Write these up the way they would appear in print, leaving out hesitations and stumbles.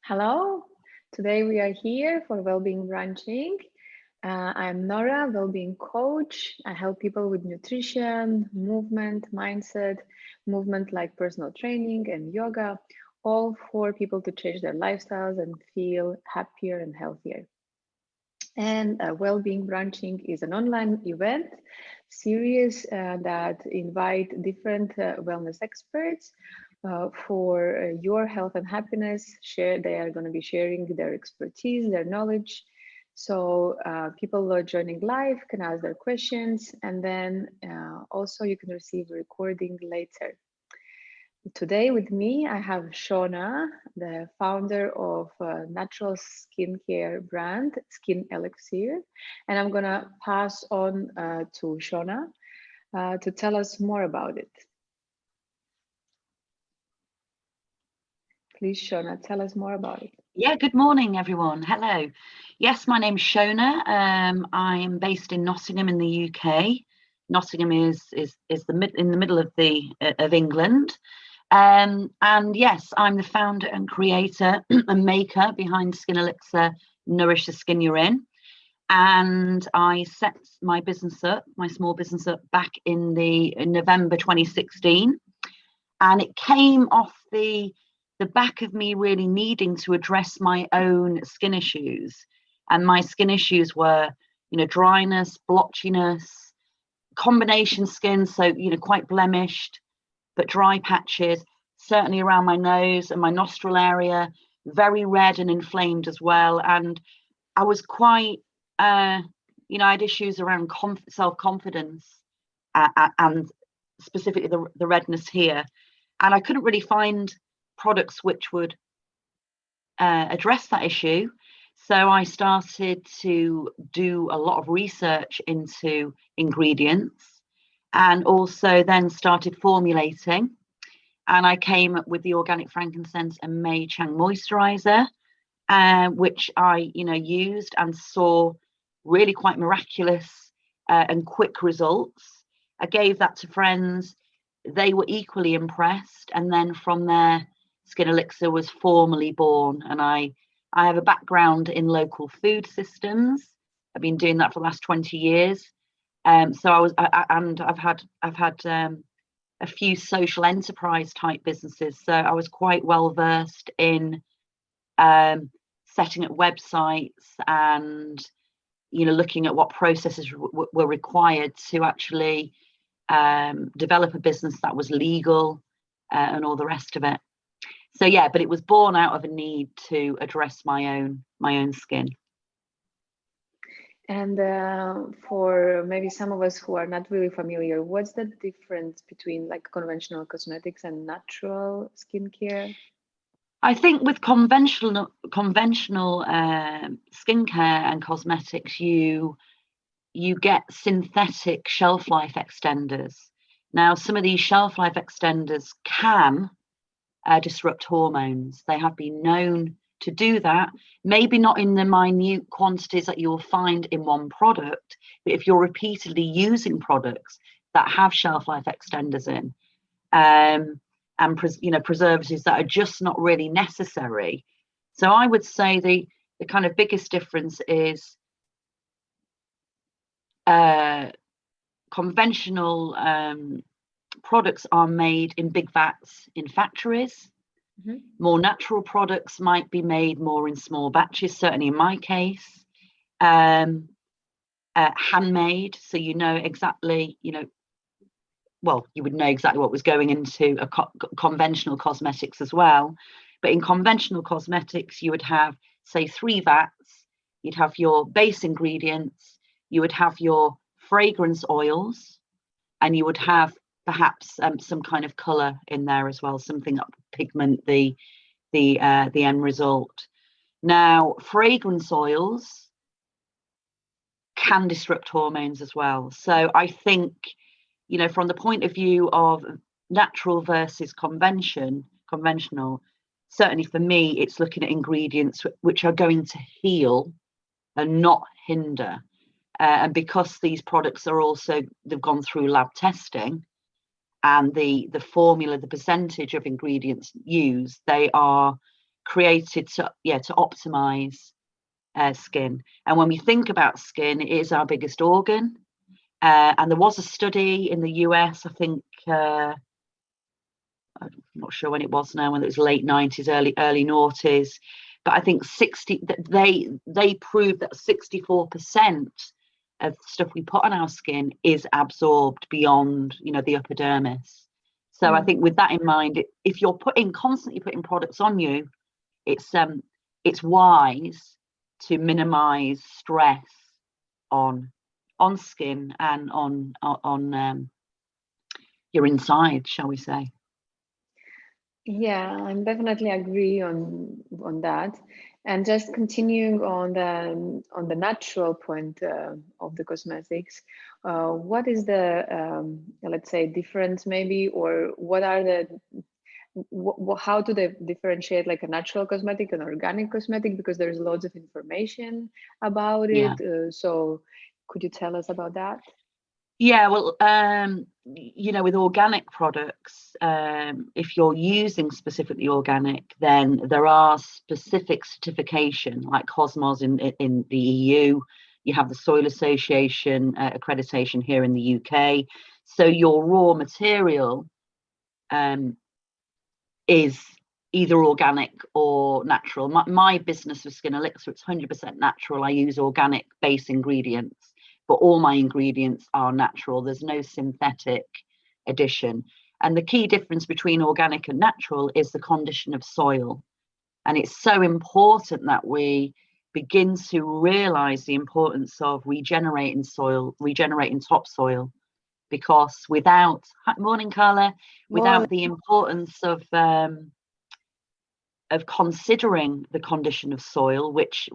Hello, today we are here for Wellbeing Brunching. I'm Nora, Wellbeing Coach. I help people with nutrition, movement, mindset, movement like personal training and yoga, all for people to change their lifestyles and feel happier and healthier. And Wellbeing Brunching is an online event series that invite different wellness experts for your health and happiness. They are going to be sharing their expertise, their knowledge. So people joining live can ask their questions, and then also you can receive a recording later. Today with me, I have Shona, the founder of natural skincare brand, Skin Elixir. And I'm gonna pass on to Shona to tell us more about it. Please, Shona, tell us more about it. Yeah, good morning, everyone. Hello. Yes, my name's Shona. I'm based in Nottingham in the UK. Nottingham is in the middle of England. And yes, I'm the founder and creator and maker behind Skin Elixir, Nourish the Skin You're In. And I set my small business up back in November 2016. And it came off the back of me really needing to address my own skin issues. And my skin issues were, dryness, blotchiness, combination skin, so, quite blemished, but dry patches, certainly around my nose and my nostril area, very red and inflamed as well. And I was quite, I had issues around self-confidence and specifically the redness here. And I couldn't really find products which would address that issue. So I started to do a lot of research into ingredients and also then started formulating. And I came up with the organic frankincense and Mei Chang moisturizer, which I, used and saw really quite miraculous and quick results. I gave that to friends. They were equally impressed. And then from there, Skin Elixir was formally born. And I have a background in local food systems. I've been doing that for the last 20 years. So I've had a few social enterprise type businesses. So I was quite well versed in setting up websites and, looking at what processes were required to actually develop a business that was legal and all the rest of it. So yeah, but it was born out of a need to address my own skin. And for maybe some of us who are not really familiar, what's the difference between like conventional cosmetics and natural skincare? I think with conventional skincare and cosmetics, you get synthetic shelf life extenders. Now, some of these shelf life extenders can disrupt hormones. They have been known to do that, maybe not in the minute quantities that you'll find in one product, but if you're repeatedly using products that have shelf life extenders in, and preservatives that are just not really necessary. So I would say the kind of biggest difference is conventional products are made in big vats in factories. Mm-hmm. More natural products might be made more in small batches, certainly in my case. Handmade, so exactly, you would know exactly what was going into a conventional cosmetics as well. But in conventional cosmetics, you would have, say, 3 vats. You'd have your base ingredients, you would have your fragrance oils, and you would have perhaps some kind of color in there as well, something that would pigment the end result. Now, fragrance oils can disrupt hormones as well. So I think, from the point of view of natural versus conventional, certainly for me, it's looking at ingredients which are going to heal and not hinder. And because these products are they've gone through lab testing, and the formula, the percentage of ingredients used, they are created to optimize skin. And when we think about skin, it is our biggest organ. And there was a study in the US, I think, I'm not sure when it was now, whether it was late 90s, early noughties, but I think they proved that 64% of stuff we put on our skin is absorbed beyond, the epidermis. So I think with that in mind, if you're constantly putting products on you, it's wise to minimize stress on skin and on your inside, shall we say. Yeah, I'm definitely agree on that. And just continuing on the natural point of the cosmetics, what is the let's say difference maybe, or what are the how do they differentiate like a natural cosmetic and organic cosmetic? Because there's loads of information about it. So could you tell us about that? Yeah, well, with organic products, if you're using specifically organic, then there are specific certification, like Cosmos in the EU. You have the Soil Association accreditation here in the UK. So your raw material is either organic or natural. My business with Skin Elixir, it's 100% natural. I use organic base ingredients, but all my ingredients are natural. There's no synthetic addition. And the key difference between organic and natural is the condition of soil. And it's so important that we begin to realize the importance of regenerating topsoil, because without, morning Carla, without the importance of considering the condition of soil, which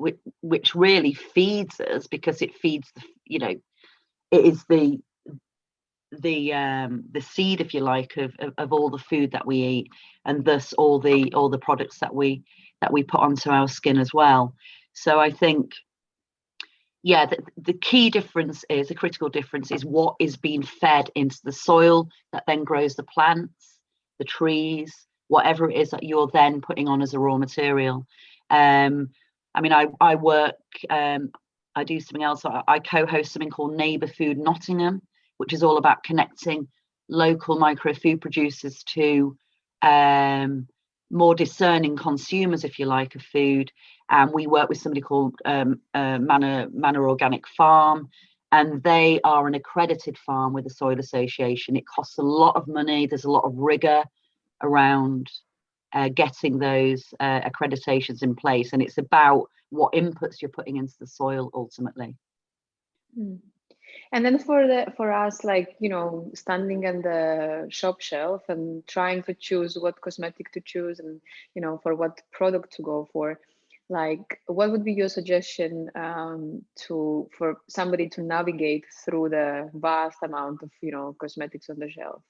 really feeds us, because it feeds it is the seed, if you like, of all the food that we eat, and thus all the products that we put onto our skin as well. So I think, the key difference is, the critical difference is what is being fed into the soil that then grows the plants, the trees, whatever it is that you're then putting on as a raw material. I work, I do something else. I co-host something called Neighbour Food Nottingham, which is all about connecting local micro food producers to more discerning consumers, if you like, of food. And we work with somebody called Manor Organic Farm, and they are an accredited farm with the Soil Association. It costs a lot of money. There's a lot of rigor around getting those accreditations in place, and it's about what inputs you're putting into the soil ultimately. And then for us, like, standing on the shop shelf and trying to choose what cosmetic to choose, and for what product to go for, like, what would be your suggestion for somebody to navigate through the vast amount of cosmetics on the shelf?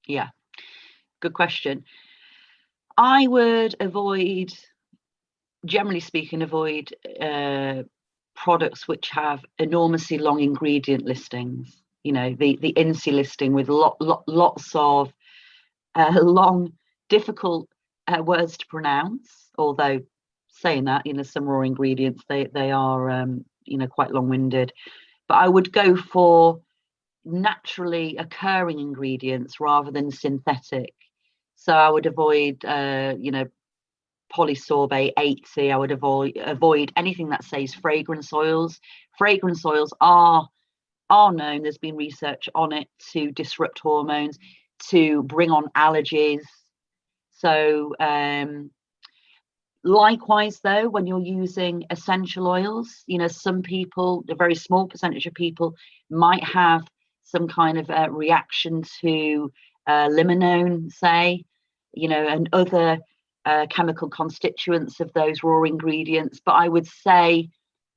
Yeah, good question. I would generally speaking, avoid products which have enormously long ingredient listings. The INSI listing with lots of long, difficult words to pronounce. Although saying that, some raw ingredients, they are quite long-winded. But I would go for naturally occurring ingredients rather than synthetic. So I would avoid polysorbate 80. I would avoid anything that says fragrance oils. Fragrance oils are known, there's been research on it, to disrupt hormones, to bring on allergies. So likewise, though, when you're using essential oils, some people, a very small percentage of people, might have some kind of reaction to limonene, say, and other chemical constituents of those raw ingredients. But I would say,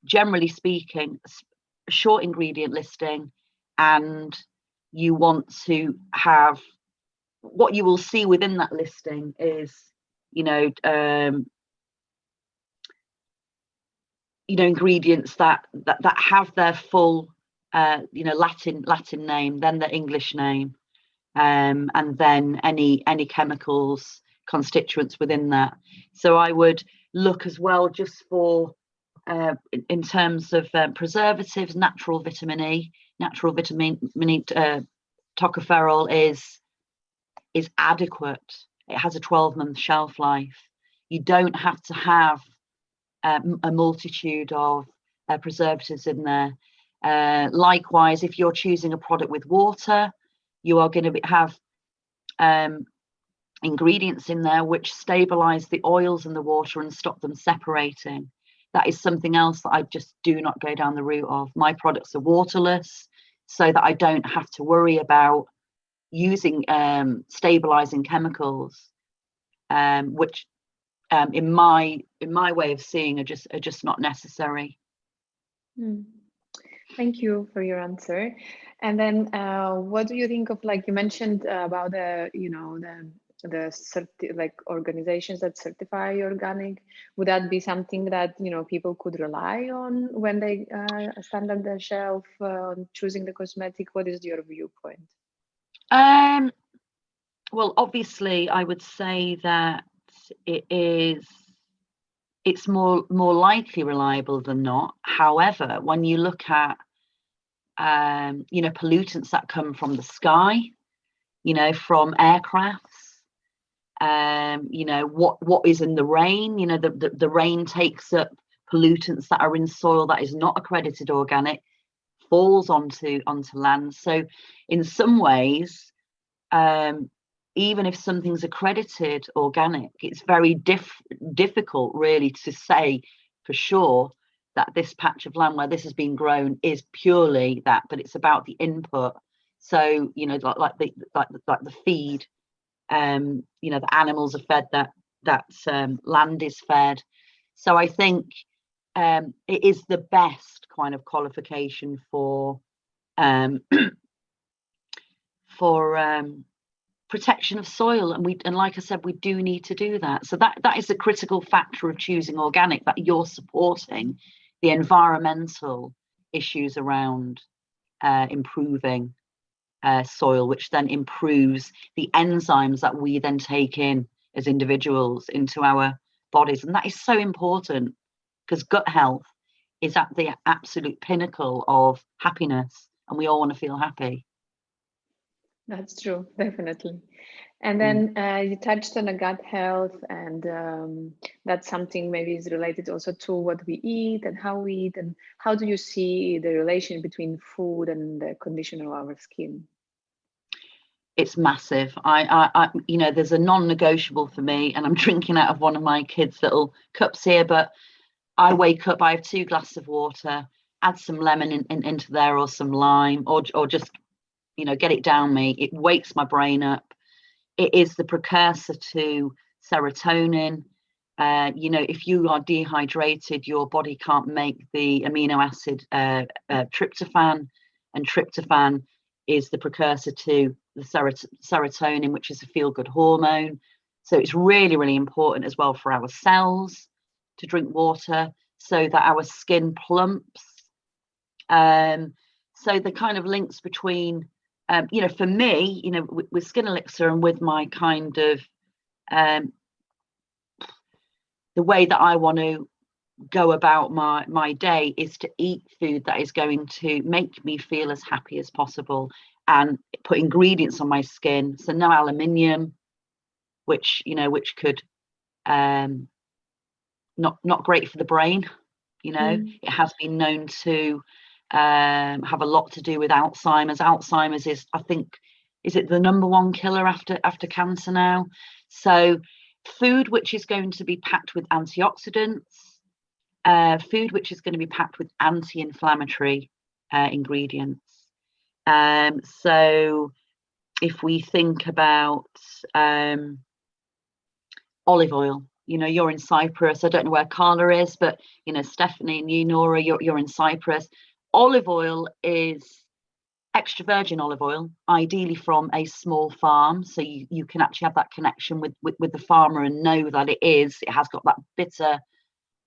generally speaking, a short ingredient listing, and you want to have, what you will see within that listing is, ingredients that have their full, Latin name, then the English name, and then any chemicals constituents within that. So I would look as well just for in terms of preservatives, natural vitamin E. Natural vitamin E tocopherol is adequate. It has a 12-month shelf life. You don't have to have a multitude of preservatives in there. Likewise, if you're choosing a product with water, you are going to have ingredients in there which stabilize the oils in the water and stop them separating. That is something else that I just do not go down the route of. My products are waterless, so that I don't have to worry about using stabilizing chemicals, which in my way of seeing are just not necessary. Thank you for your answer. And then what do you think of, like you mentioned about the organizations that certify organic? Would that be something that people could rely on when they stand on the shelf choosing the cosmetic? What is your viewpoint? Well, obviously I would say that it's more likely reliable than not. However, when you look at pollutants that come from the sky, from aircrafts, what is in the rain, the rain takes up pollutants that are in soil that is not accredited organic, falls onto land. So in some ways, even if something's accredited organic, it's very difficult really to say for sure that this patch of land where this has been grown is purely that, but it's about the input. So like the feed, the animals are fed, that land is fed. So I think it is the best kind of qualification for protection of soil, and like I said, we do need to do that. So that is a critical factor of choosing organic, that you're supporting the environmental issues around improving soil, which then improves the enzymes that we then take in as individuals into our bodies. And that is so important, because gut health is at the absolute pinnacle of happiness, and we all want to feel happy. That's true, definitely. And then you touched on the gut health, and that's something maybe is related also to what we eat and how we eat. And how do you see the relation between food and the condition of our skin? It's massive. I there's a non-negotiable for me, and I'm drinking out of one of my kids' little cups here, but I wake up, I have 2 glasses of water, add some lemon into there, or some lime, or just get it down me. It wakes my brain up. It is the precursor to serotonin. If you are dehydrated, your body can't make the amino acid tryptophan, and tryptophan is the precursor to the serotonin, which is a feel-good hormone. So it's really, really important as well for our cells to drink water so that our skin plumps. So the kind of links between for me, with Skin Elixir and with my kind of the way that I want to go about my day is to eat food that is going to make me feel as happy as possible, and put ingredients on my skin. So no aluminium, which could not great for the brain. It has been known to have a lot to do with Alzheimer's. Alzheimer's is, I think, is it the #1 killer after cancer now? So food which is going to be packed with antioxidants, food which is going to be packed with anti-inflammatory ingredients. So if we think about olive oil, you're in Cyprus. I don't know where Carla is, but Stephanie and you, Nora, you're in Cyprus. Olive oil is extra virgin olive oil, ideally from a small farm, so you can actually have that connection with the farmer and know that it has got that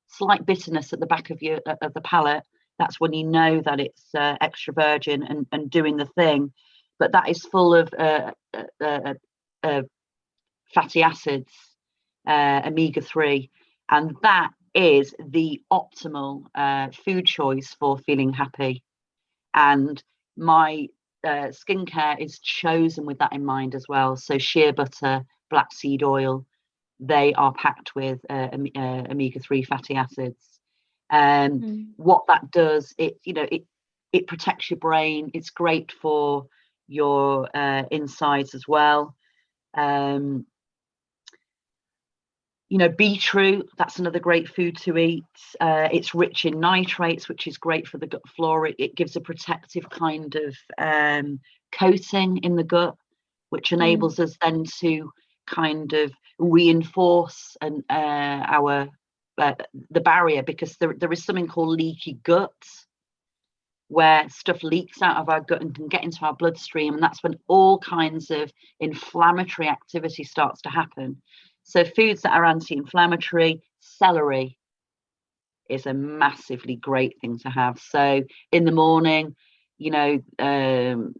slight bitterness at the back of the palate. That's when you know that it's extra virgin and doing the thing. But that is full of fatty acids, omega-3, and that is the optimal food choice for feeling happy. And my skincare is chosen with that in mind as well. So shea butter, black seed oil, they are packed with omega-3 fatty acids. What that does, it protects your brain. It's great for your insides as well. Beetroot, that's another great food to eat. It's rich in nitrates, which is great for the gut flora. It gives a protective kind of coating in the gut, which enables us then to kind of reinforce the barrier, because there is something called leaky gut, where stuff leaks out of our gut and can get into our bloodstream, and that's when all kinds of inflammatory activity starts to happen. So foods that are anti-inflammatory, celery is a massively great thing to have. So in the morning, having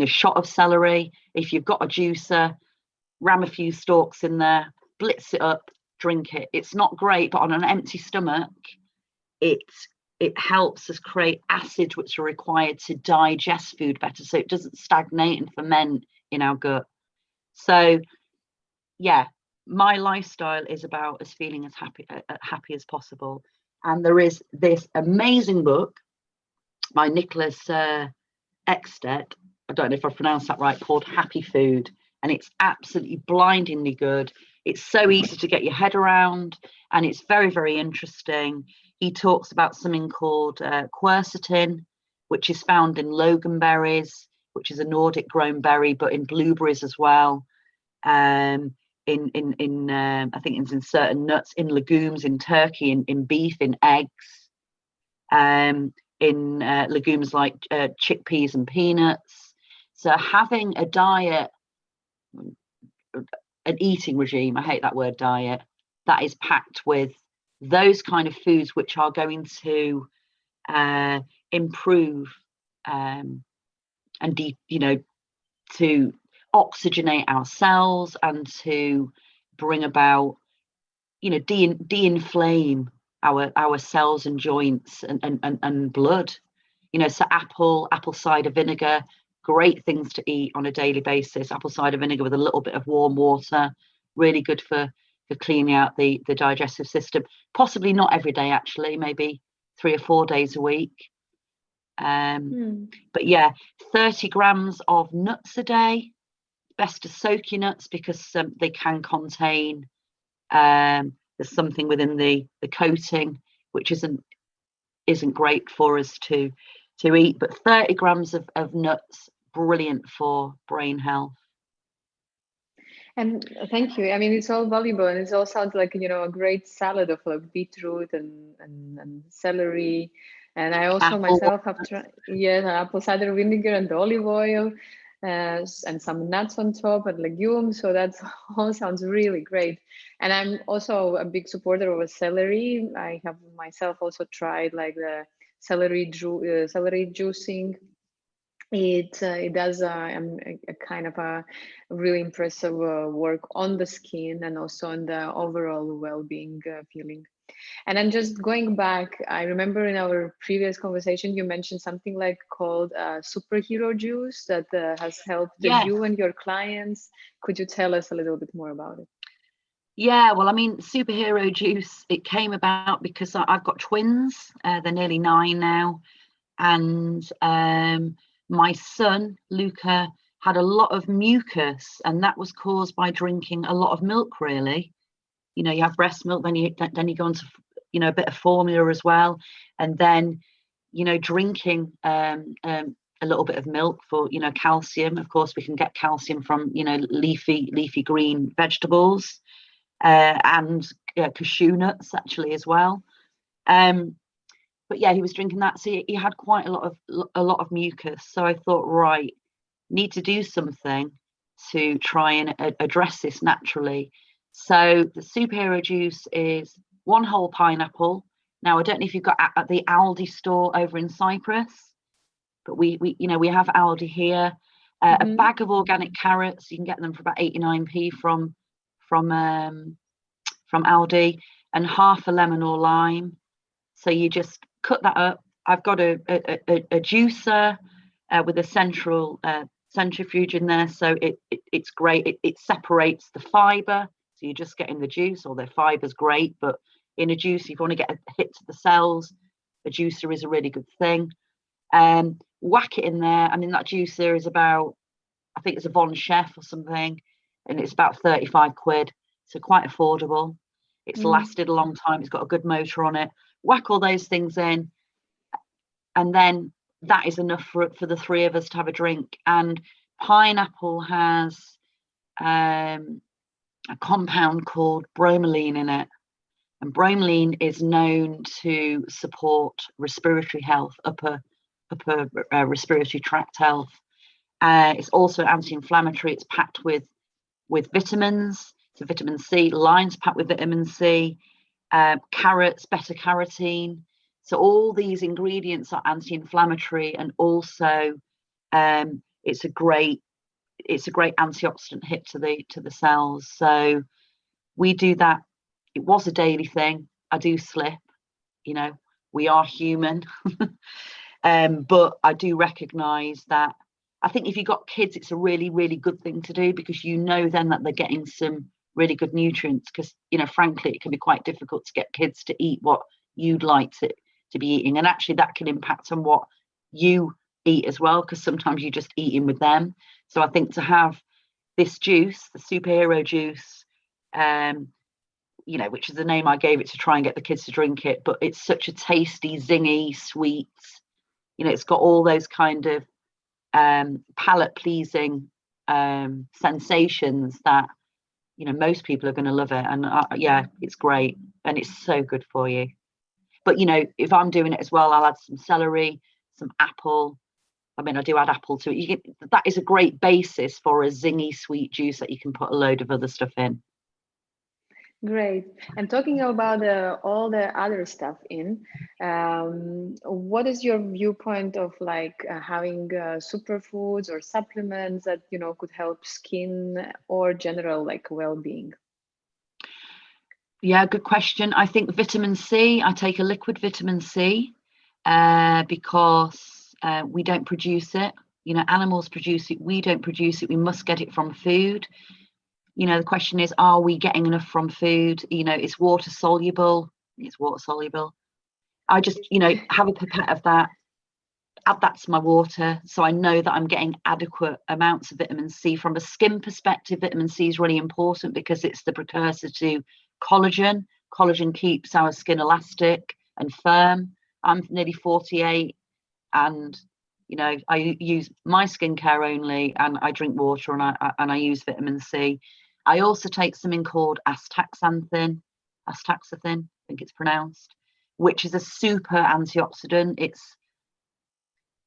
a shot of celery, if you've got a juicer, ram a few stalks in there, blitz it up, drink it. It's not great, but on an empty stomach, it helps us create acids which are required to digest food better, so it doesn't stagnate and ferment in our gut. So yeah, my lifestyle is about us feeling as happy as possible. And there is this amazing book by Nicholas Ekstedt, I don't know if I pronounced that right, called Happy Food, and it's absolutely blindingly good. It's so easy to get your head around, and it's very, very interesting. He talks about something called quercetin, which is found in loganberries, which is a Nordic grown berry, but in blueberries as well. I think it's in certain nuts, in legumes, in turkey, in beef, in eggs, in legumes like chickpeas and peanuts. So having a diet, an eating regime, I hate that word diet, that is packed with those kind of foods which are going to improve and to oxygenate our cells and to bring about, de-inflame our cells and joints and blood. So apple cider vinegar, great things to eat on a daily basis. Apple cider vinegar with a little bit of warm water, really good for cleaning out the digestive system. Possibly not every day, actually, maybe 3 or 4 days a week. But yeah, 30 grams of nuts a day. Best to soak your nuts, because they can contain there's something within the coating which isn't great for us to eat. But 30 grams of nuts, brilliant for brain health. And thank you. I mean, it's all valuable, and it all sounds like, a great salad of like beetroot and celery. And I also myself have tried, apple cider vinegar and olive oil, and some nuts on top and legumes. So that all sounds really great. And I'm also a big supporter of a celery. I have myself also tried like the celery juicing. It does a kind of a really impressive work on the skin and also on the overall well-being feeling. And I'm just going back, I remember in our previous conversation you mentioned something like called superhero juice that has helped you and your clients. Could you tell us a little bit more about it? Yeah, well, I mean, superhero juice, it came about because I've got twins. They're nearly 9 now, and my son Luca had a lot of mucus, and that was caused by drinking a lot of milk. Really, you have breast milk, then you go on to a bit of formula as well, and then drinking a little bit of milk for calcium. Of course, we can get calcium from leafy green vegetables and cashew nuts actually as well. But yeah, he was drinking that, so he had quite a lot of mucus. So I thought, right, need to do something to try and address this naturally. So the superhero juice is 1 whole pineapple. Now, I don't know if you've got at the Aldi store over in Cyprus, but we have Aldi here. A bag of organic carrots. You can get them for about 89p from from Aldi, and half a lemon or lime. So you just cut that up. I've got a juicer with a central centrifuge in there, so it's great. It separates the fibre, so you're just getting the juice, or the fibre's great, but in a juice, if you want to get a hit to the cells, a juicer is a really good thing. Whack it in there. I mean, that juicer is about, I think it's a Von Chef or something, and it's about 35 quid, so quite affordable. It's lasted a long time. It's got a good motor on it. Whack all those things in, and then that is enough for the three of us to have a drink. And pineapple has a compound called bromelain in it, and bromelain is known to support respiratory health, upper respiratory tract health. It's also anti-inflammatory. It's packed with vitamins. So vitamin C, lime's packed with vitamin C, carrots, beta carotene. So all these ingredients are anti-inflammatory, and also it's a great antioxidant hit to the cells. So we do that. It was a daily thing. I do slip, we are human. But I do recognise that I think if you've got kids, it's a really, really good thing to do, because then that they're getting some really good nutrients, because, frankly, it can be quite difficult to get kids to eat what you'd like to be eating. And actually that can impact on what you eat as well, because sometimes you're just eating with them. So I think to have this juice, the superhero juice, which is the name I gave it to try and get the kids to drink it, but it's such a tasty, zingy, sweet, it's got all those kind of palate pleasing sensations that most people are going to love it. And it's great, and it's so good for you. But if I'm doing it as well, I'll add some celery, some apple. I mean, I do add apple to it. That is a great basis for a zingy sweet juice that you can put a load of other stuff in. Great. And talking about all the other stuff in, what is your viewpoint of having superfoods or supplements that could help skin or general well-being? Yeah, good question. I think vitamin C. I take a liquid vitamin C because we don't produce it. Animals produce it. We don't produce it. We must get it from food. The question is, are we getting enough from food? It's water soluble. I just, have a pipette of that, add that to my water, so I know that I'm getting adequate amounts of vitamin C. From a skin perspective, vitamin C is really important because it's the precursor to collagen. Collagen keeps our skin elastic and firm. I'm nearly 48, and I use my skincare only, and I drink water, and I use vitamin C. I also take something called astaxanthin, I think it's pronounced, which is a super antioxidant. It's,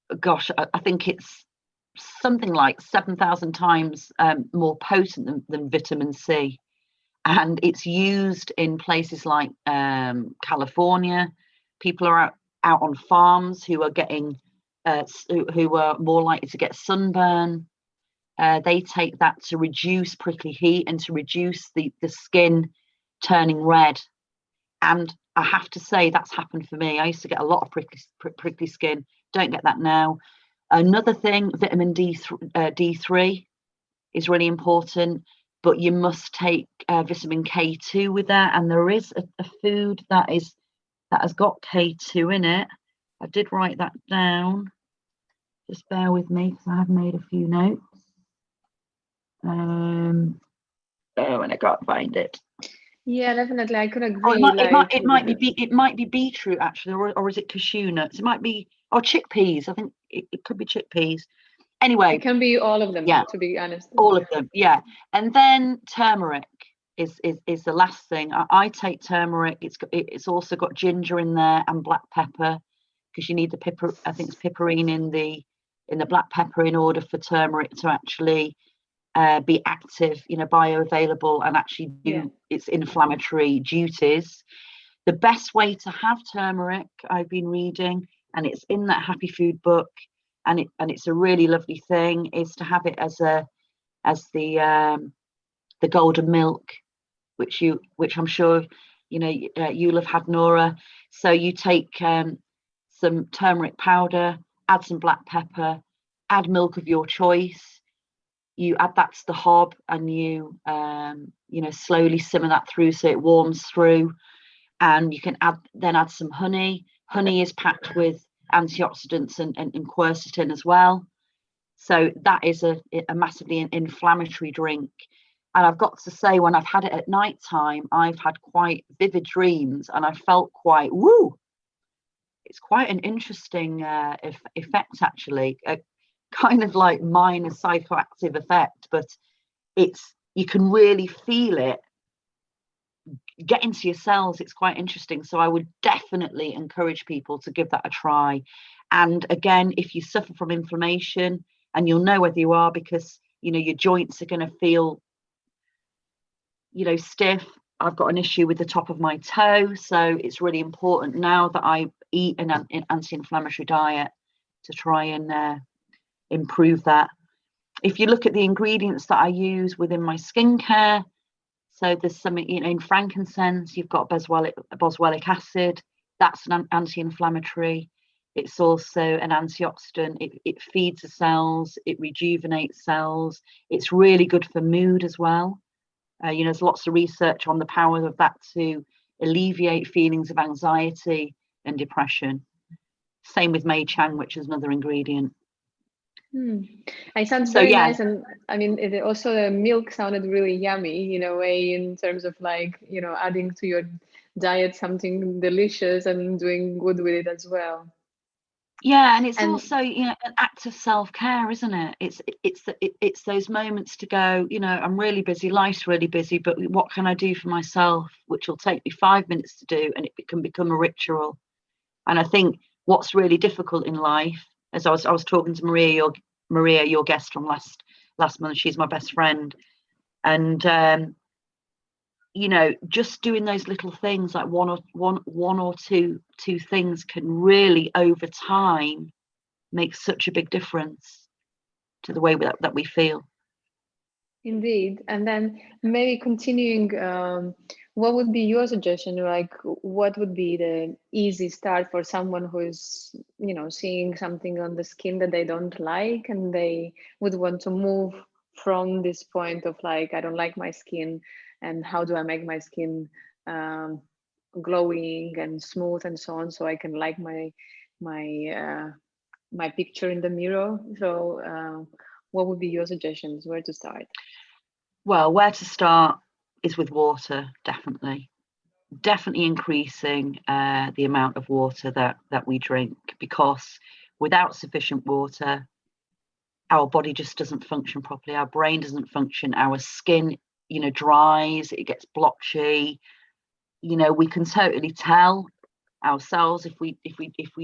I think it's something like 7,000 times more potent than vitamin C. And it's used in places like California. People are out on farms who are getting, who are more likely to get sunburn. They take that to reduce prickly heat and to reduce the skin turning red. And I have to say that's happened for me. I used to get a lot of prickly skin. Don't get that now. Another thing, vitamin D3 is really important, but you must take vitamin K2 with that. And there is a food that has got K2 in it. I did write that down. Just bear with me because I have made a few notes. And I can't find it. Yeah, definitely, I could agree. It might be beetroot actually, or is it cashew nuts? It might be, or chickpeas. I think it could be chickpeas. Anyway, it can be all of them. Yeah, to be honest. All of them. Yeah, and then turmeric is the last thing. I take turmeric. It's also got ginger in there and black pepper, because you need the pepper. I think it's piperine in the black pepper in order for turmeric to actually be active, bioavailable, and actually do its inflammatory duties. The best way to have turmeric, I've been reading, and it's in that Happy Food book, and it's a really lovely thing, is to have it as the golden milk. which I'm sure you'll have had, Nora. So you take some turmeric powder, add some black pepper, add milk of your choice. You add that to the hob, and you slowly simmer that through so it warms through. And you can add some honey. Honey is packed with antioxidants and quercetin as well. So that is a massively inflammatory drink. And I've got to say, when I've had it at night time, I've had quite vivid dreams, and I felt quite woo. It's quite an interesting effect, actually, a kind of like minor psychoactive effect, but you can really feel it get into your cells. It's quite interesting. So I would definitely encourage people to give that a try. And again, if you suffer from inflammation, and you'll know whether you are, because your joints are going to feel stiff. I've got an issue with the top of my toe, so it's really important now that I eat an anti-inflammatory diet to try and improve that. If you look at the ingredients that I use within my skincare, so there's some, in frankincense, you've got boswellic acid. That's an anti-inflammatory. It's also an antioxidant. It feeds the cells. It rejuvenates cells. It's really good for mood as well. There's lots of research on the power of that to alleviate feelings of anxiety and depression. Same with Mei Chang, which is another ingredient. It sounds very nice, and I mean, also the milk sounded really yummy in a way, in terms of like adding to your diet something delicious and doing good with it as well. Yeah, and it's also an act of self-care, isn't it? It's those moments to go, I'm really busy, life's really busy, but what can I do for myself, which will take me 5 minutes to do, and it can become a ritual. And I think what's really difficult in life, as I was talking to Maria, your guest from last month, she's my best friend, and just doing those little things, like one or two things, can really over time make such a big difference to the way that we feel. Indeed. And then maybe continuing, what would be your suggestion? Like, what would be the easy start for someone who is, seeing something on the skin that they don't like, and they would want to move from this point of like, I don't like my skin, and how do I make my skin glowing and smooth and so on, so I can like my picture in the mirror. So what would be your suggestions? Where to start? Well, where to start is with water, definitely increasing the amount of water that we drink, because without sufficient water, our body just doesn't function properly. Our brain doesn't function. Our skin, dries. It gets blotchy. We can totally tell ourselves if we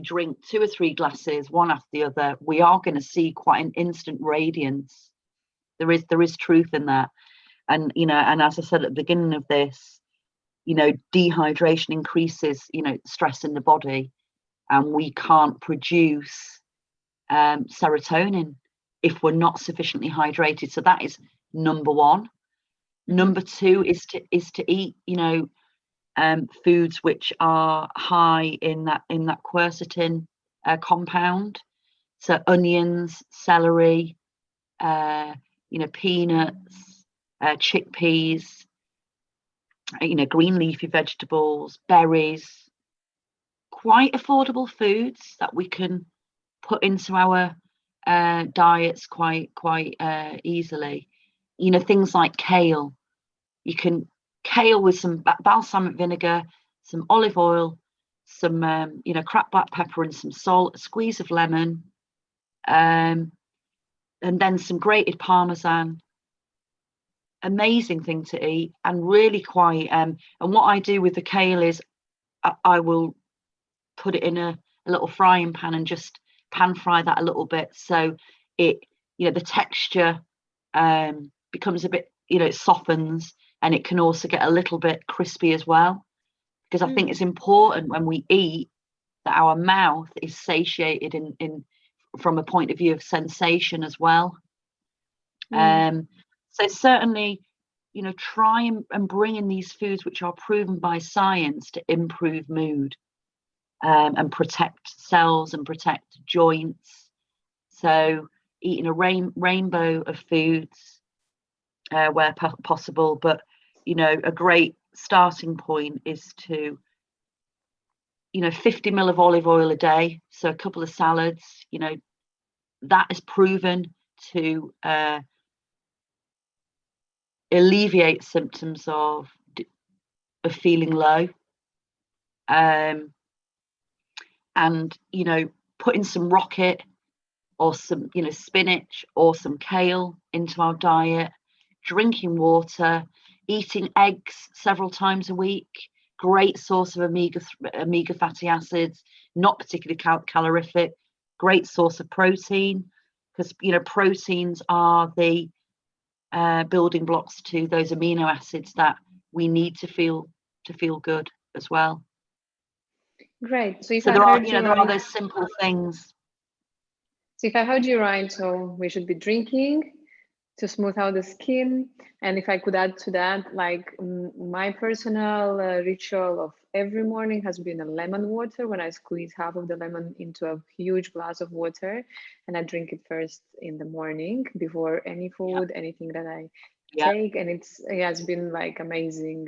drink 2 or 3 glasses, one after the other, we are going to see quite an instant radiance. There is truth in that. And and as I said at the beginning of this, dehydration increases stress in the body, and we can't produce serotonin if we're not sufficiently hydrated. So that is number one. Number two is to eat foods which are high in that quercetin compound. So onions, celery, peanuts, chickpeas, green leafy vegetables, berries. Quite affordable foods that we can put into our diets quite easily. Things like kale. You can kale with some balsamic vinegar, some olive oil, some cracked black pepper and some salt, a squeeze of lemon, and then some grated parmesan. Amazing thing to eat, and really quite and what I do with the kale is I will put it in a little frying pan and just pan fry that a little bit, so it the texture becomes a bit, it softens, and it can also get a little bit crispy as well, because I think it's important when we eat that our mouth is satiated in from a point of view of sensation as well. So certainly try and bring in these foods which are proven by science to improve mood, and protect cells and protect joints. So eating a rainbow of foods where possible, but a great starting point is to 50 ml of olive oil a day, so a couple of salads, that is proven to alleviate symptoms of feeling low. And putting some rocket or some spinach or some kale into our diet, drinking water, eating eggs several times a week, great source of omega fatty acids, not particularly calorific, great source of protein, because proteins are the building blocks to those amino acids that we need to feel good as well. Great. So if So I there are heard you there are right, those simple things. so if I heard you right, so we should be drinking to smooth out the skin. And if I could add to that, like my personal ritual of every morning has been a lemon water, when I squeeze half of the lemon into a huge glass of water and I drink it first in the morning before any food, anything that I take. And it has been like amazing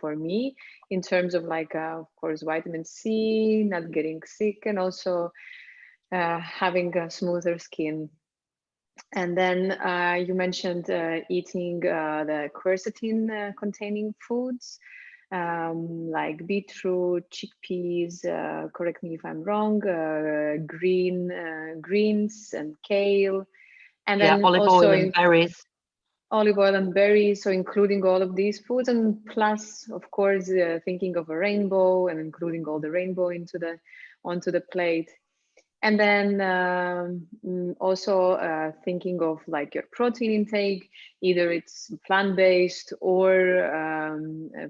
for me in terms of like, of course, vitamin C, not getting sick, and also having a smoother skin. And then you mentioned eating the quercetin containing foods, like beetroot, chickpeas, correct me if I'm wrong, greens and kale. And then olive also oil and berries. Olive oil and berries, so including all of these foods, and plus, of course, thinking of a rainbow and including all the rainbow onto the plate. And then also thinking of like your protein intake, either it's plant-based or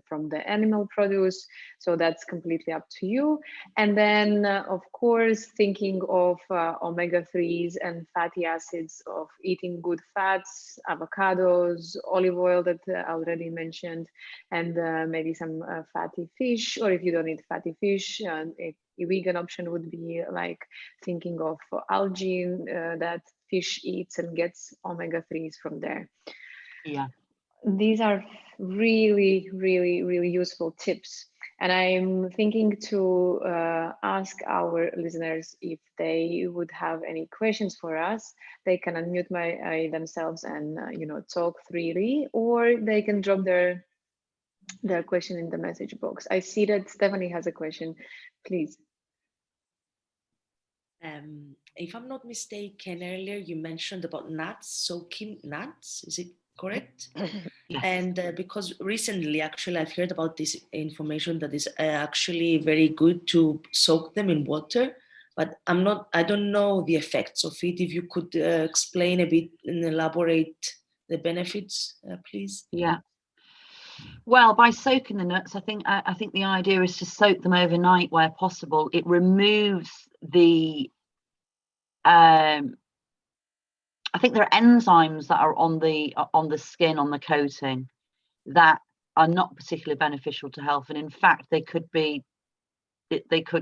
from the animal produce. So that's completely up to you. And then, of course, thinking of omega-3s and fatty acids, of eating good fats, avocados, olive oil that I already mentioned, and maybe some fatty fish, or if you don't eat fatty fish, a vegan option would be like thinking of algae that fish eats and gets omega-3s from there. Yeah. These are really, really, really useful tips. And I'm thinking to ask our listeners if they would have any questions for us. They can unmute themselves and talk freely, or they can drop their question in the message box. I see that Stephanie has a question. Please. If I'm not mistaken, earlier you mentioned about nuts, soaking nuts. Is it correct? Yes. And because recently, actually, I've heard about this information that is actually very good to soak them in water, but I don't know the effects of it. If you could explain a bit and elaborate the benefits, please. Yeah. Well, by soaking the nuts, I think the idea is to soak them overnight where possible. It removes the I think there are enzymes that are on the skin, on the coating, that are not particularly beneficial to health, and in fact they could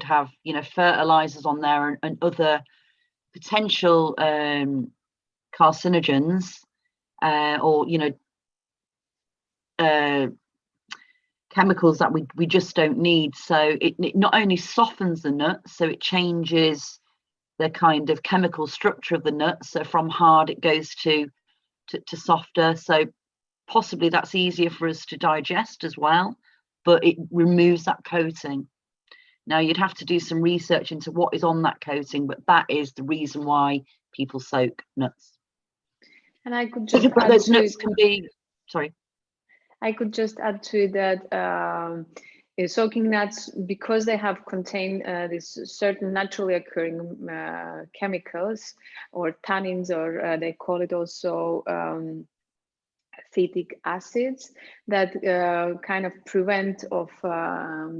have fertilizers on there and other potential carcinogens, or chemicals that we just don't need. So it not only softens the nut, so it changes the kind of chemical structure of the nut. So from hard it goes to softer. So possibly that's easier for us to digest as well, but it removes that coating. Now you'd have to do some research into what is on that coating, but that is the reason why people soak nuts. And I could just but those nuts can be, sorry. I could just add to it that soaking nuts, because they have contained these certain naturally occurring chemicals or tannins, or they call it also phytic acids, that kind of prevent of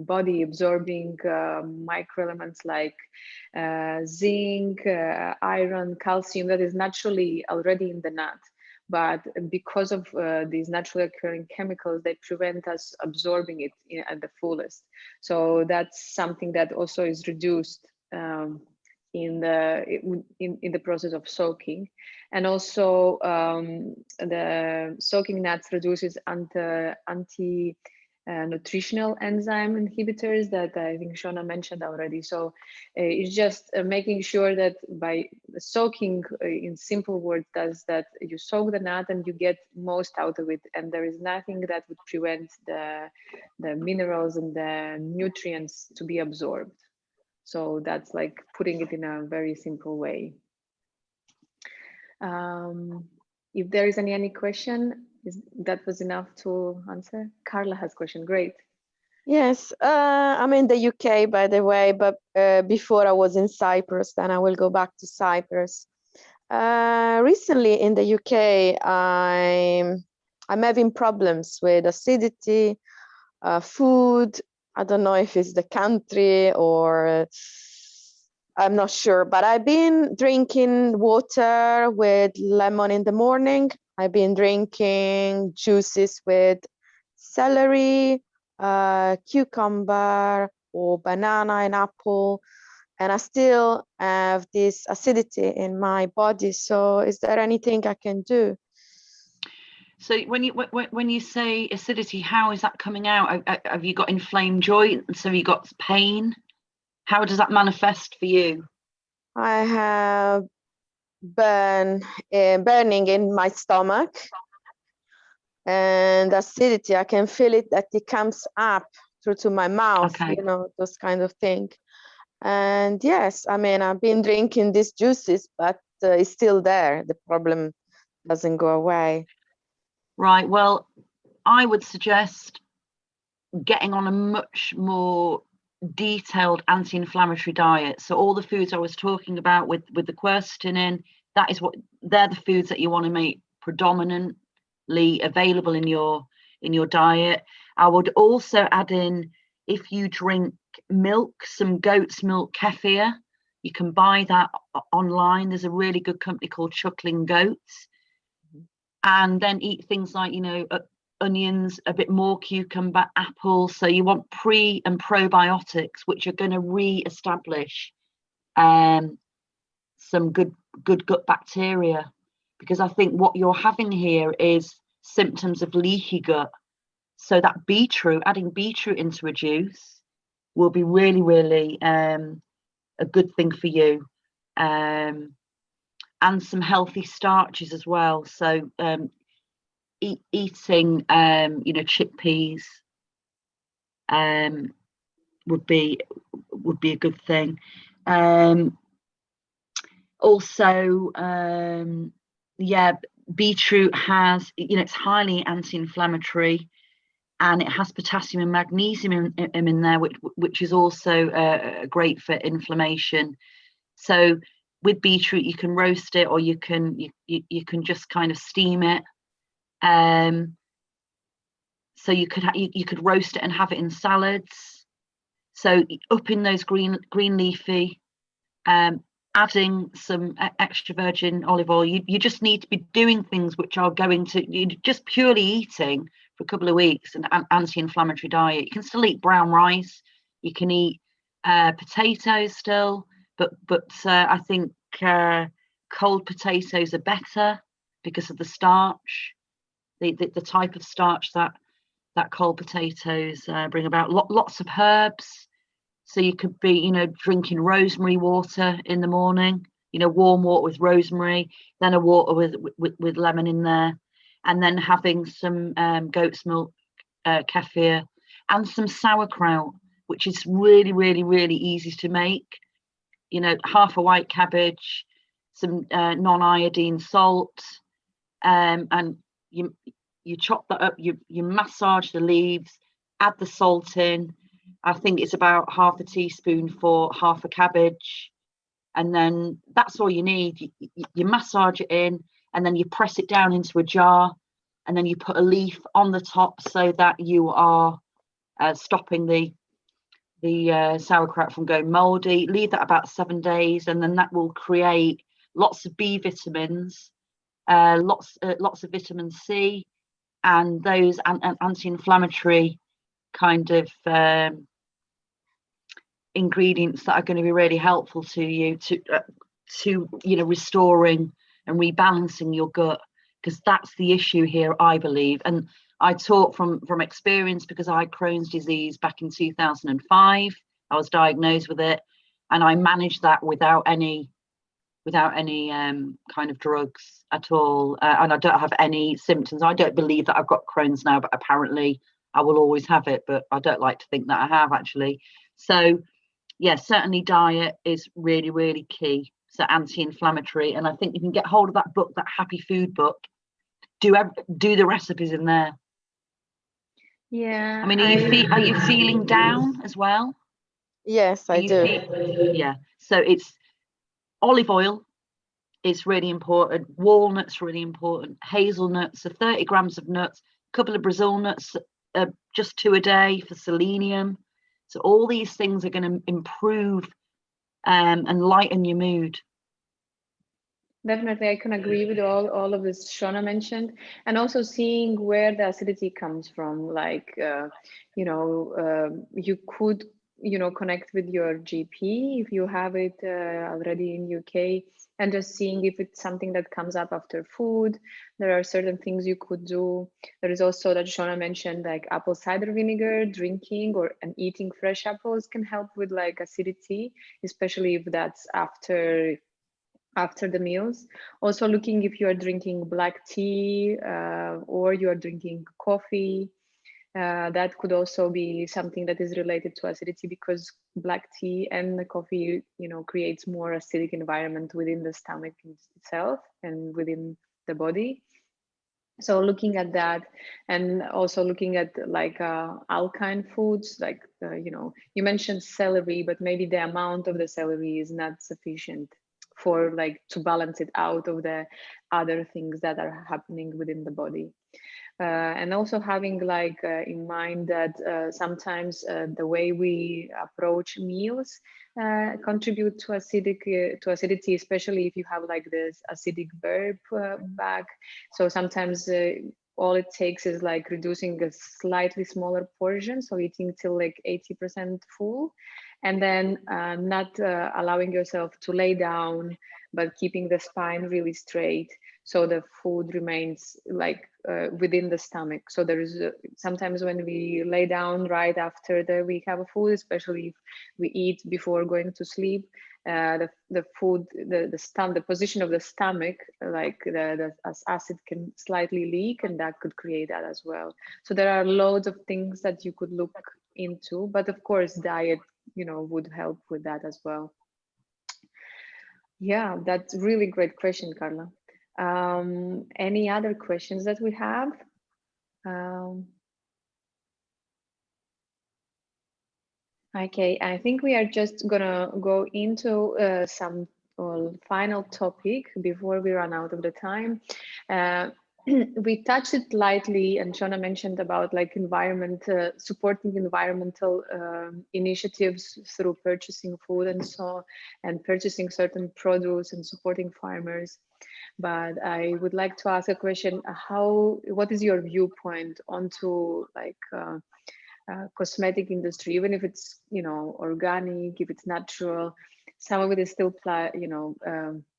body absorbing microelements like zinc, iron, calcium, that is naturally already in the nut. but because of these naturally occurring chemicals, they prevent us absorbing it at the fullest. So that's something that also is reduced in the process of soaking. And also the soaking nuts reduces anti nutritional enzyme inhibitors that I think Shona mentioned already. So it's just making sure that by soaking, in simple words, does that you soak the nut and you get most out of it, and there is nothing that would prevent the minerals and the nutrients to be absorbed. So that's like putting it in a very simple way. If there is any question, that was enough to answer? Carla has a question. Great. Yes, I'm in the UK, by the way, but before I was in Cyprus, then I will go back to Cyprus. Recently in the UK, I'm having problems with acidity, food. I don't know if it's the country or I'm not sure, but I've been drinking water with lemon in the morning. I've been drinking juices with celery, cucumber or banana and apple, and I still have this acidity in my body. So is there anything I can do? So when you say acidity, how is that coming out? Have you got inflamed joints? Have you got pain? How does that manifest for you? I have burning in my stomach and acidity. I can feel it that it comes up through to my mouth, Okay. you know, those kind of things. And yes, I mean, I've been drinking these juices, but it's still there. The problem doesn't go away. Right. Well, I would suggest getting on a much more detailed anti-inflammatory diet. So all the foods I was talking about with the quercetin in, they're the foods that you want to make predominantly available in your diet. I would also add in, if you drink milk, some goat's milk kefir. You can buy that online. There's a really good company called Chuckling Goats. And then eat things like, onions, a bit more cucumber, apple. So you want pre and probiotics, which are going to re-establish some good gut bacteria, because I think what you're having here is symptoms of leaky gut. So that adding beetroot into a juice will be really, really a good thing for you. And some healthy starches as well. So eating chickpeas would be a good thing. Also, beetroot has, it's highly anti-inflammatory, and it has potassium and magnesium in there, which is also great for inflammation. So with beetroot, you can roast it, or you can just kind of steam it. So you could roast it and have it in salads. So upping those green leafy, adding some extra virgin olive oil. You just need to be doing things which are going to, just purely eating for a couple of weeks, an anti-inflammatory diet. You can still eat brown rice. You can eat potatoes still, but I think cold potatoes are better because of the starch, the type of starch that cold potatoes bring about. Lots of herbs. So you could be, drinking rosemary water in the morning, warm water with rosemary, then a water with lemon in there, and then having some goat's milk kefir and some sauerkraut, which is really, really, really easy to make. Half a white cabbage, some non-iodine salt, and you chop that up, you massage the leaves, add the salt in. I think it's about half a teaspoon for half a cabbage, and then that's all you need. You massage it in, and then you press it down into a jar, and then you put a leaf on the top so that you are stopping the sauerkraut from going moldy. Leave that about 7 days, and then that will create lots of B vitamins lots of vitamin C, and those anti-inflammatory kind of ingredients that are going to be really helpful to you to restoring and rebalancing your gut, because that's the issue here, I believe. And I talk from experience, because I had Crohn's disease back in 2005. I was diagnosed with it, and I managed that without any kind of drugs at all, and I don't have any symptoms. I don't believe that I've got Crohn's now, but apparently I will always have it, but I don't like to think that I have, actually. So yeah, certainly diet is really, really key. So anti-inflammatory, and I think you can get hold of that book, that Happy Food book. Do the recipes in there. Yeah. I mean, are you feeling down as well? Yes, I do. Yeah. So it's olive oil is really important. Walnuts really important. Hazelnuts, so 30 grams of nuts. A couple of Brazil nuts, just 2 a day for selenium. So all these things are going to improve and lighten your mood. Definitely, I can agree with all of this Shona mentioned, and also seeing where the acidity comes from. Like, you could, connect with your GP if you have it already in UK, and just seeing if it's something that comes up after food. There are certain things you could do. There is also that Shona mentioned, like apple cider vinegar, drinking and eating fresh apples can help with like acidity, especially if that's after the meals. Also looking if you are drinking black tea or you are drinking coffee. That could also be something that is related to acidity, because black tea and the coffee, creates more acidic environment within the stomach itself and within the body. So looking at that, and also looking at like alkaline foods, like you mentioned celery, but maybe the amount of the celery is not sufficient for like to balance it out of the other things that are happening within the body. And also having like in mind that sometimes the way we approach meals contribute to acidity, especially if you have like this acidic burp bag. So sometimes all it takes is like reducing a slightly smaller portion, so eating till like 80% full, and then not allowing yourself to lay down, but keeping the spine really straight, so the food remains like within the stomach. So there is sometimes when we lay down right after we have a food, especially if we eat before going to sleep, the food, the position of the stomach, like the acid can slightly leak, and that could create that as well. So there are loads of things that you could look into, but of course diet would help with that as well. Yeah, that's a really great question, Carla. Any other questions that we have? Okay, I think we are just gonna go into some final topic before we run out of the time. We touched it lightly, and Shona mentioned about like supporting environmental initiatives through purchasing food and purchasing certain produce and supporting farmers. But I would like to ask a question: what is your viewpoint onto like cosmetic industry, even if it's organic, if it's natural? Some of it is still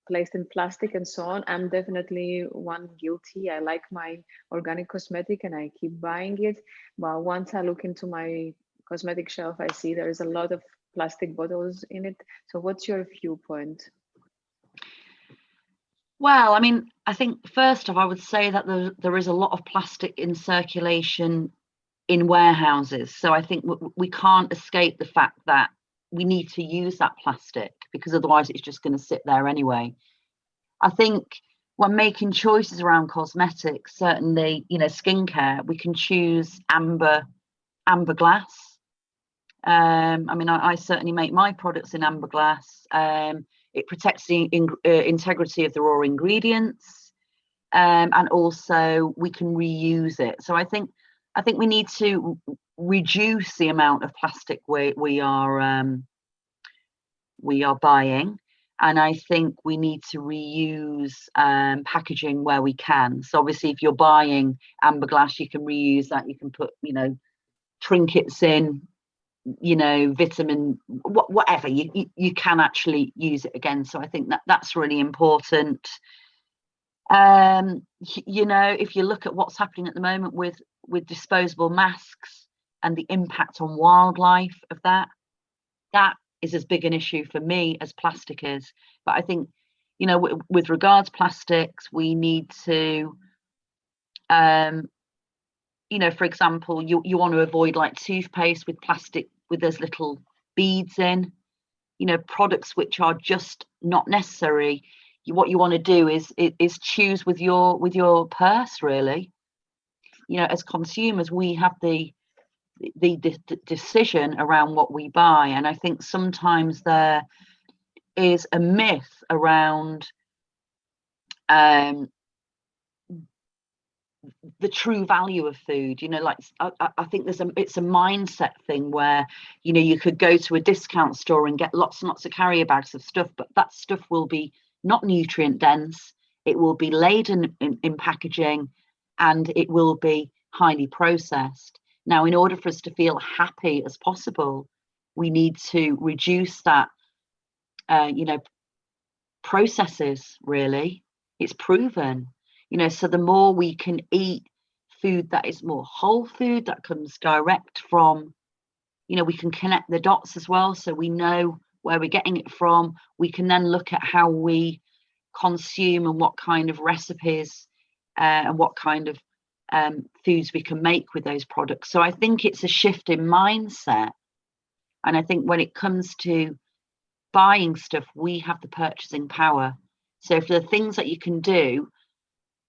placed in plastic and so on. I'm definitely one guilty. I like my organic cosmetic and I keep buying it, but once I look into my cosmetic shelf, I see there is a lot of plastic bottles in it. So what's your viewpoint? Well, I mean, I think first off, I would say that there is a lot of plastic in circulation in warehouses. So I think we can't escape the fact that we need to use that plastic, because otherwise it's just going to sit there anyway. I think when making choices around cosmetics, certainly, skincare, we can choose amber glass. I mean, I certainly make my products in amber glass. It protects the integrity of the raw ingredients, and also we can reuse it. So I think we need to reduce the amount of plastic we are buying. And I think we need to reuse packaging where we can. So obviously, if you're buying amber glass, you can reuse that. You can put, trinkets in, vitamin, whatever. You can actually use it again. So I think that's really important. If you look at what's happening at the moment with disposable masks and the impact on wildlife of that is as big an issue for me as plastic is. But I think, with regards to plastics, we need to, for example, you want to avoid like toothpaste with plastic with those little beads in, products which are just not necessary. What you want to do is choose with your purse, really. As consumers, we have the decision around what we buy, and I think sometimes there is a myth around the true value of food. I think it's a mindset thing where you could go to a discount store and get lots and lots of carrier bags of stuff, but that stuff will be not nutrient dense, it will be laden in packaging, and it will be highly processed. Now, in order for us to feel happy as possible, we need to reduce that, processes, really. It's proven, so the more we can eat food that is more whole food, that comes direct from, we can connect the dots as well. So we know where we're getting it from. We can then look at how we consume and what kind of recipes and what kind of foods we can make with those products. So I think it's a shift in mindset. And I think when it comes to buying stuff, we have the purchasing power. So for the things that you can do,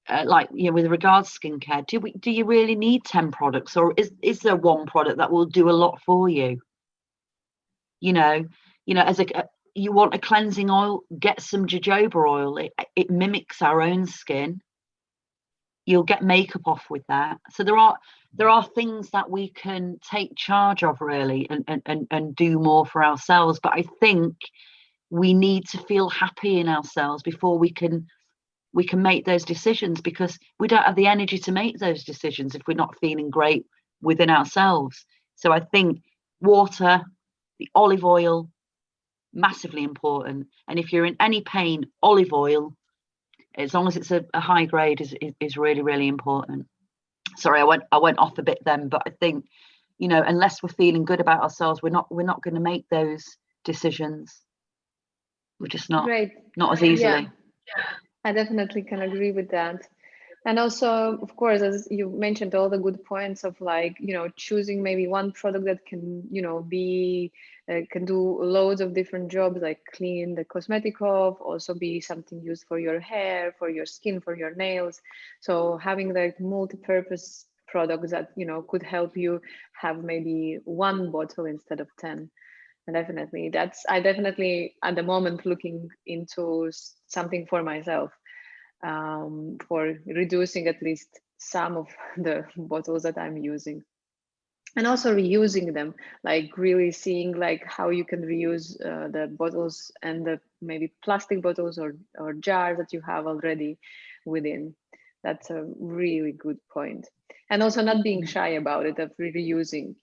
with regards to skincare, do you really need 10 products, or is there one product that will do a lot for you? As you want a cleansing oil, get some jojoba oil. It mimics our own skin. You'll get makeup off with that. So there are things that we can take charge of, really, and do more for ourselves. But I think we need to feel happy in ourselves before we can make those decisions, because we don't have the energy to make those decisions if we're not feeling great within ourselves. So I think water, the olive oil, massively important. And if you're in any pain, olive oil, as long as it's a high grade, is really, really important. Sorry, I went off a bit then, but I think, unless we're feeling good about ourselves, we're not going to make those decisions. We're just not as easily. Yeah. I definitely can agree with that. And also, of course, as you mentioned, all the good points of choosing maybe one product that can, can do loads of different jobs, like clean the cosmetic off, also be something used for your hair, for your skin, for your nails. So having like multi-purpose products that, could help you have maybe one bottle instead of 10. And definitely I definitely at the moment looking into something for myself, for reducing at least some of the bottles that I'm using, and also reusing them, like really seeing like how you can reuse the bottles and the maybe plastic bottles or jars that you have already within. That's a really good point. And also not being shy about it, of reusing,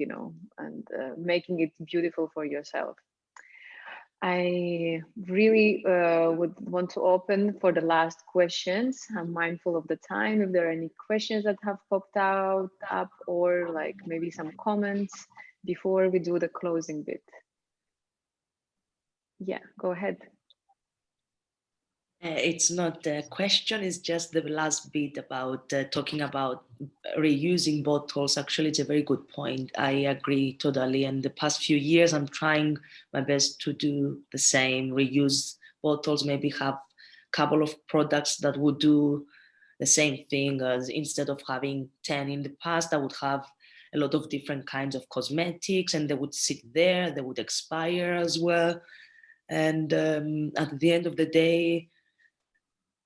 and making it beautiful for yourself. I really would want to open for the last questions. I'm mindful of the time. If there are any questions that have popped up, or like maybe some comments before we do the closing bit. Yeah, go ahead. It's not a question, it's just the last bit about talking about reusing bottles. Actually, it's a very good point. I agree totally. And the past few years, I'm trying my best to do the same, reuse bottles, maybe have a couple of products that would do the same thing. As instead of having 10 in the past, I would have a lot of different kinds of cosmetics, and they would sit there, they would expire as well. And at the end of the day,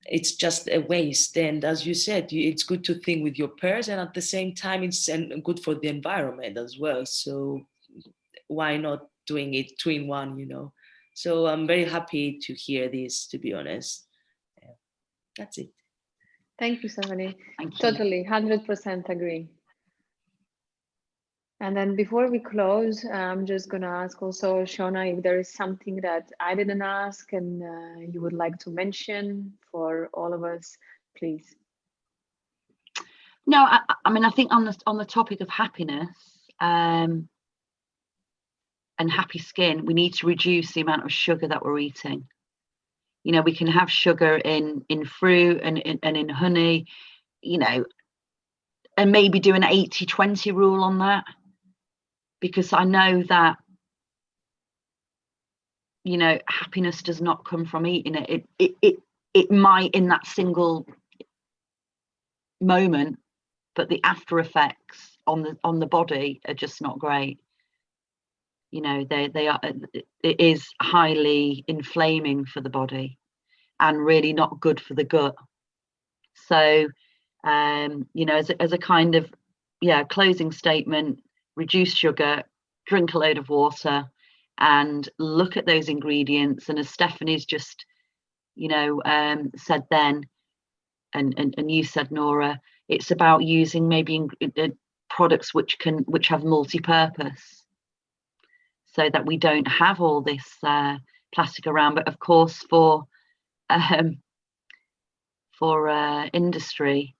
it's just a waste. And as you said, it's good to think with your purse, and at the same time it's good for the environment as well. So why not doing it 2 in 1, So I'm very happy to hear this, to be honest. That's it. Thank you, Stephanie. Thank you. Totally, 100% agree. And then before we close, I'm just going to ask also, Shona, if there is something that I didn't ask and you would like to mention for all of us, please. No, I mean, I think on the topic of happiness and happy skin, we need to reduce the amount of sugar that we're eating. You know, we can have sugar in fruit and in honey, you know, and maybe do an 80-20 rule on that, because I know that, you know, happiness does not come from eating it. It might in that single moment, but the after effects on the body are just not great. You know, they are, it is highly inflaming for the body and really not good for the gut. So you know, as a kind of closing statement, reduce sugar, drink a load of water, and look at those ingredients. And as Stephanie's just, you know, said then, and you said, Nora, it's about using maybe products which have multi-purpose, so that we don't have all this plastic around. But of course, for industry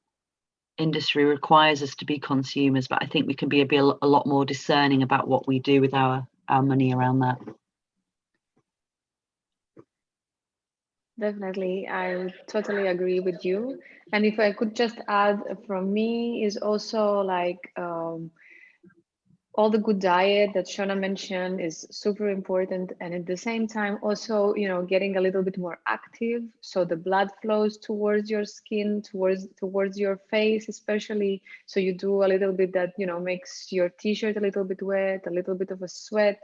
requires us to be consumers, but I think we can be a lot more discerning about what we do with our money around that. Definitely, I totally agree with you. And if I could just add from me is also like all the good diet that Shona mentioned is super important. And at the same time, also, you know, getting a little bit more active. So the blood flows towards your skin, towards your face, especially. So you do a little bit that, you know, makes your t-shirt a little bit wet, a little bit of a sweat.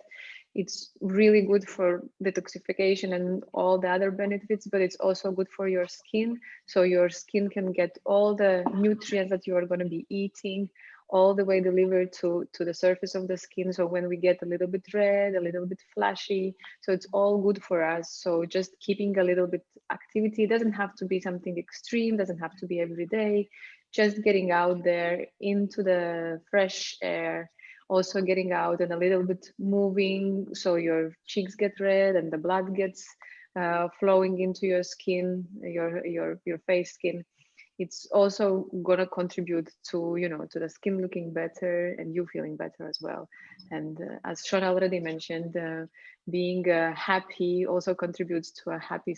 It's really good for detoxification and all the other benefits, but it's also good for your skin. So your skin can get all the nutrients that you are going to be eating all the way delivered to the surface of the skin. So when we get a little bit red, a little bit flashy, so it's all good for us. So just keeping a little bit activity, it doesn't have to be something extreme, doesn't have to be every day, just getting out there into the fresh air, also getting out and a little bit moving, so your cheeks get red and the blood gets flowing into your skin, your face skin. It's also going to contribute to, you know, to the skin looking better and you feeling better as well. And as Shona already mentioned, being happy also contributes to a happy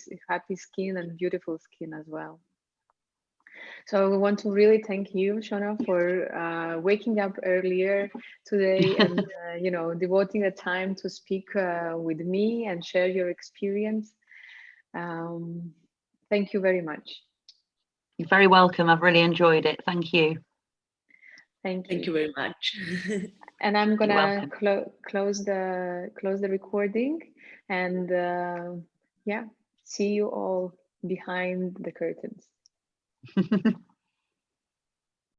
skin and beautiful skin as well. So we want to really thank you, Shona, for waking up earlier today and you know, devoting the time to speak with me and share your experience. Thank you very much. You're very welcome. I've really enjoyed it. Thank you. Thank you very much. And I'm gonna close the recording, and yeah, see you all behind the curtains.